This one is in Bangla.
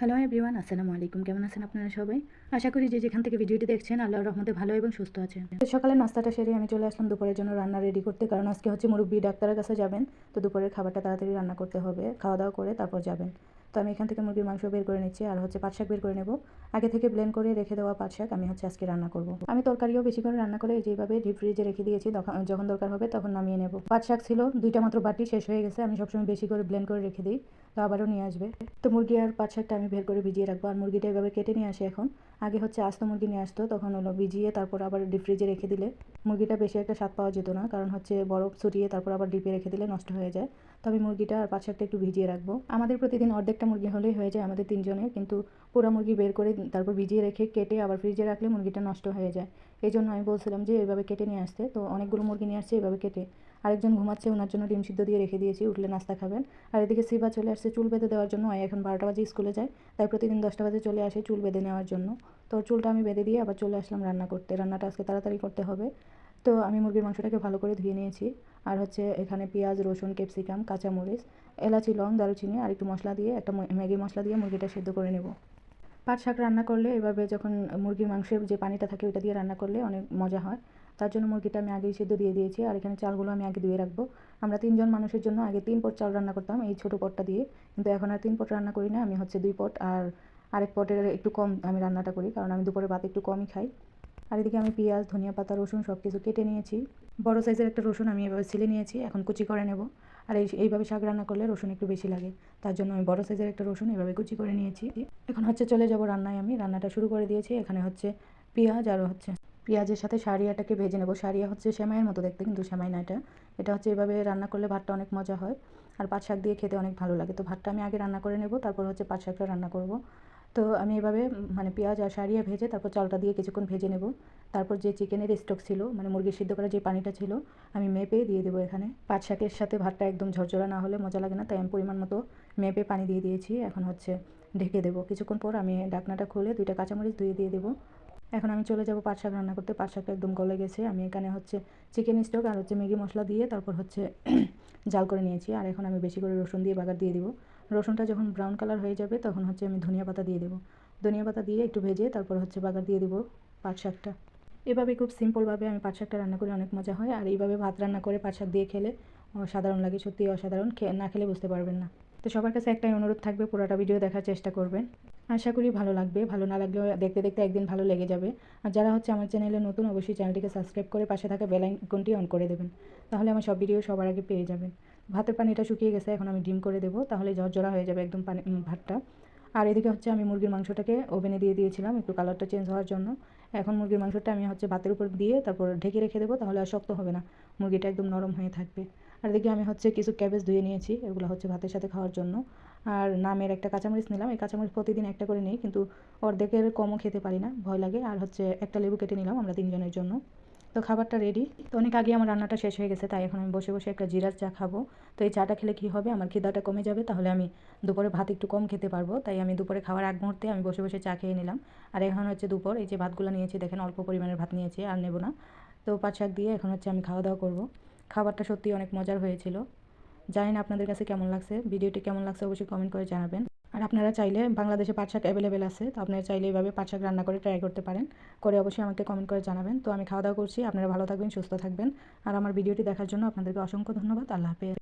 হ্যালো এভরিওয়ান, আসসালামু আলাইকুম। কেমন আছেন আপনারা সবাই? আশা করি যে যেখান থেকে ভিডিওটি দেখছেন আল্লাহর রহমতে ভালো এবং সুস্থ আছেন। তো সকালে নাস্তাটা সেরে আমি চলে আসলাম দুপুরের জন্য রান্না রেডি করতে, কারণ আজকে হচ্ছে মুরব্বি ডাক্তারের কাছে যাবেন। তো দুপুরের খাবারটা তাড়াতাড়ি রান্না করতে হবে, খাওয়া দাওয়া করে তারপর যাবেন। তো আমি এখান থেকে মুরগির মাংস বের করে নিচ্ছি, আর হচ্ছে পাট শাক বের করে নেব। আগে থেকে ব্লেন্ড করে রেখে দেওয়া পাট শাক আমি হচ্ছে আজকে রান্না করব। আমি তরকারিও বেশি করে রান্না করে যেভাবে ডিপ ফ্রিজে রেখে দিয়েছি, যখন দরকার হবে তখন নামিয়ে নেব। পাট শাক ছিল দুইটা মাত্র, বাটি শেষ হয়ে গেছে। আমি সবসময় বেশি করে ব্লেন্ড করে রেখে দিই, তো আবারও নিয়ে আসবে। তো মুরগি আর পাট শাকটা আমি বের করে ভিজিয়ে রাখবো, আর মুরগিটা এভাবে কেটে নিয়ে আসে। এখন আগে হচ্ছে আস্ত মুরগি নিয়ে আসতো, তখন হলো ভিজিয়ে তারপর আবার ডিপ ফ্রিজে রেখে দিলে মুরগিটা বেশি একটা স্বাদ পাওয়া যেত না, কারণ হচ্ছে বরফ ছড়িয়ে তারপর আবার ডিপে রেখে দিলে নষ্ট হয়ে যায়। তো আমি মুরগিটা আর পাট শাকটা একটু ভিজিয়ে রাখবো। আমাদের প্রতিদিন অর্ধেকটা মুরগি হলেই হয়ে যায় আমাদের তিনজনের, কিন্তু পুরো মুরগি বের করে তারপর ভিজিয়ে রেখে কেটে আবার ফ্রিজে রাখলে মুরগিটা নষ্ট হয়ে যায়। এই জন্য আমি বলছিলাম যে এভাবে কেটে নিয়ে আসতে। তো অনেকগুলো মুরগি নিয়ে আসছে এভাবে কেটে। আরেকজন ঘুমাচ্ছে, ওনার জন্য ডিম সিদ্ধ দিয়ে রেখে দিয়েছি, উঠলে নাস্তা খাবেন। আর এদিকে সিবা চলে আসছে চুল বেঁধে দেওয়ার জন্য। এখন 12টা বাজে স্কুলে যায়, তাই প্রতিদিন 10টা বাজে চলে আসে চুল বেঁধে নেওয়ার জন্য। তো চুলটা আমি বেঁধে দিয়ে আবার চলে আসলাম রান্না করতে। রান্নাটা আজকে তাড়াতাড়ি করতে হবে। তো আমি মুরগির মাংসটাকে ভালো করে ধুয়ে নিয়েছি, আর হচ্ছে এখানে পেঁয়াজ, রসুন, ক্যাপসিকাম, কাঁচামরিচ, এলাচি, লং, দারুচিনি আর একটু মশলা দিয়ে, একটা ম্যাগি মশলা দিয়ে মুরগিটা সিদ্ধ করে নেব। পাট শাক রান্না করলে এভাবে যখন মুরগির মাংসের যে পানিটা থাকে ওইটা দিয়ে রান্না করলে অনেক মজা হয়। তার জন্য মুরগিটা আমি আগেই সিদ্ধ দিয়ে দিয়েছি, আর এখানে চালগুলো আমি আগে ধুয়ে রাখবো। আমরা 3জন মানুষের জন্য আগে 3 পট চাল রান্না করতাম এই ছোটো পটটা দিয়ে, কিন্তু এখন আর 3 পট রান্না করি না। আমি হচ্ছে 2 পট আর আরেক পটের একটু কম আমি রান্নাটা করি, কারণ আমি দুপুরে ভাত একটু কমই খাই। আর এদিকে আমি পেঁয়াজ, ধনিয়া পাতা, রসুন সব কিছু কেটে নিয়েছি। বড় সাইজের একটা রসুন আমি এভাবে ছিলে নিয়েছি, এখন কুচি করে নেব। আর এইভাবে শাক রান্না করলে রসুন একটু বেশি লাগে, তার জন্য আমি বড় সাইজের একটা রসুন এভাবে কুচি করে নিয়েছি। এখন হচ্ছে চলে যাব রান্নায়। আমি রান্নাটা শুরু করে দিয়েছি। এখানে হচ্ছে পেঁয়াজ আর হচ্ছে পেঁয়াজের সাথে সারিয়াটাকে ভেজে নেব। সারিয়া হচ্ছে সেমাইয়ের মতো দেখতে, কিন্তু সেমাই না এটা। এটা হচ্ছে এভাবে রান্না করলে ভাতটা অনেক মজা হয়, আর পাট শাক দিয়ে খেতে অনেক ভালো লাগে। তো ভাতটা আমি আগে রান্না করে নেব, তারপর হচ্ছে পাট শাকটা রান্না করব। তো আমি এভাবে মানে পেঁয়াজ আর সারিয়া ভেজে তারপর চালটা দিয়ে কিছুক্ষণ ভেজে নেব। তারপর যে চিকেনের স্টক ছিল, মানে মুরগি সিদ্ধ করা যে পানিটা ছিল, আমি মেপে দিয়ে দেবো এখানে। পাট শাকের সাথে ভাতটা একদম ঝরঝরা না হলে মজা লাগে না, তাই আমি পরিমাণ মতো মেপে পানি দিয়ে দিয়েছি। এখন হচ্ছে ঢেকে দেবো। কিছুক্ষণ পর আমি ঢাকনাটা খুলে 2টা কাঁচামরিচ ধুয়ে দিয়ে দেবো। এখন আমি চলে যাব পাট শাক রান্না করতে। পাট শাকটা একদম গলে গেছে। আমি এখানে হচ্ছে চিকেন স্টক আর হচ্ছে ম্যাগি মশলা দিয়ে তারপর হচ্ছে জাল করে নিয়েছি। আর এখন আমি বেশি করে রসুন দিয়ে বাগার দিয়ে দিব। রসুনটা যখন ব্রাউন কালার হয়ে যাবে তখন হচ্ছে আমি ধনিয়া পাতা দিয়ে দেবো। ধনিয়া পাতা দিয়ে একটু ভেজে তারপর হচ্ছে বাগার দিয়ে দিব পাট শাকটা। এভাবে খুব সিম্পলভাবে আমি পাট শাকটা রান্না করি, অনেক মজা হয়। আর এইভাবে ভাত রান্না করে পাট শাক দিয়ে খেলে অসাধারণ লাগে, সত্যিই অসাধারণ। না খেলে বুঝতে পারবেন না। তো সবার কাছে একটাই অনুরোধ থাকবে, পুরোটা ভিডিও দেখার চেষ্টা করবেন। আশা করি ভালো লাগবে। ভালো না লাগলেও দেখতে দেখতে একদিন ভালো লেগে যাবে। আর যারা হচ্ছে আমার চ্যানেলে নতুন, অবশ্যই চ্যানেলটিকে সাবস্ক্রাইব করে পাশে থাকা বেল আইকনটি অন করে দেবেন, তাহলে আমার সব ভিডিও সবার আগে পেয়ে যাবেন। ভাতের পানিটা শুকিয়ে গেছে, এখন আমি ডিম করে দেবো, তাহলে ঝরঝরা হয়ে যাবে একদম ভাতটা। আর এদিকে হচ্ছে আমি মুরগির মাংসটাকে ওভেনে দিয়ে দিয়েছিলাম একটু কালারটা চেঞ্জ হওয়ার জন্য। এখন মুরগির মাংসটা আমি হচ্ছে ভাতের উপর দিয়ে তারপর ঢেকে রেখে দেবো, তাহলে আর শক্ত হবে না, মুরগিটা একদম নরম হয়ে থাকবে। আর এদিকে আমি হচ্ছে কিছু ক্যাবেজ ধুয়ে নিয়েছি, এগুলো হচ্ছে ভাতের সাথে খাওয়ার জন্য। আর নামের একটা কাঁচামরিচ নিলাম। এই কাঁচামরিচ প্রতিদিন একটা করে নিই, কিন্তু অর্ধেকের কমও খেতে পারি না, ভয় লাগে। আর হচ্ছে একটা লেবু কেটে নিলাম আমরা 3জনের জন্য। তো খাবারটা রেডি। তো অনেক আগে আমার রান্নাটা শেষ হয়ে গেছে, তাই এখন আমি বসে বসে একটা জিরার চা খাবো। তো এই চাটা খেলে কী হবে, আমার খিদাটা কমে যাবে, তাহলে আমি দুপুরে ভাত একটু কম খেতে পারবো। তাই আমি দুপুরে খাওয়ার আগ মুহূর্তে আমি বসে বসে চা খেয়ে নিলাম। আর এখন হচ্ছে দুপুর, এই যে ভাতগুলো নিয়েছি দেখেন, অল্প পরিমাণের ভাত নিয়েছি, আর নেব না। তো পাট শাক দিয়ে এখন হচ্ছে আমি খাওয়া দাওয়া করবো। খাবারটা সত্যিই অনেক মজার হয়েছিল। জানি না আপনাদের কাছে কেমন লাগছে, ভিডিওটি কেমন লাগছে অবশ্যই কমেন্ট করে জানাবেন। আর আপনারা চাইলে, বাংলাদেশে পাট শাক অ্যাভেলেবেল আছে, তো আপনারা চাইলে এইভাবে পাট শাক রান্না করে ট্রাই করতে পারেন। করে অবশ্যই আমাকে কমেন্ট করে জানাবেন। তো আমি খাওয়া দাওয়া করছি, আপনারা ভালো থাকবেন, সুস্থ থাকবেন। আর আমার ভিডিওটি দেখার জন্য আপনাদেরকে অসংখ্য ধন্যবাদ। আল্লাহ হাফেজ।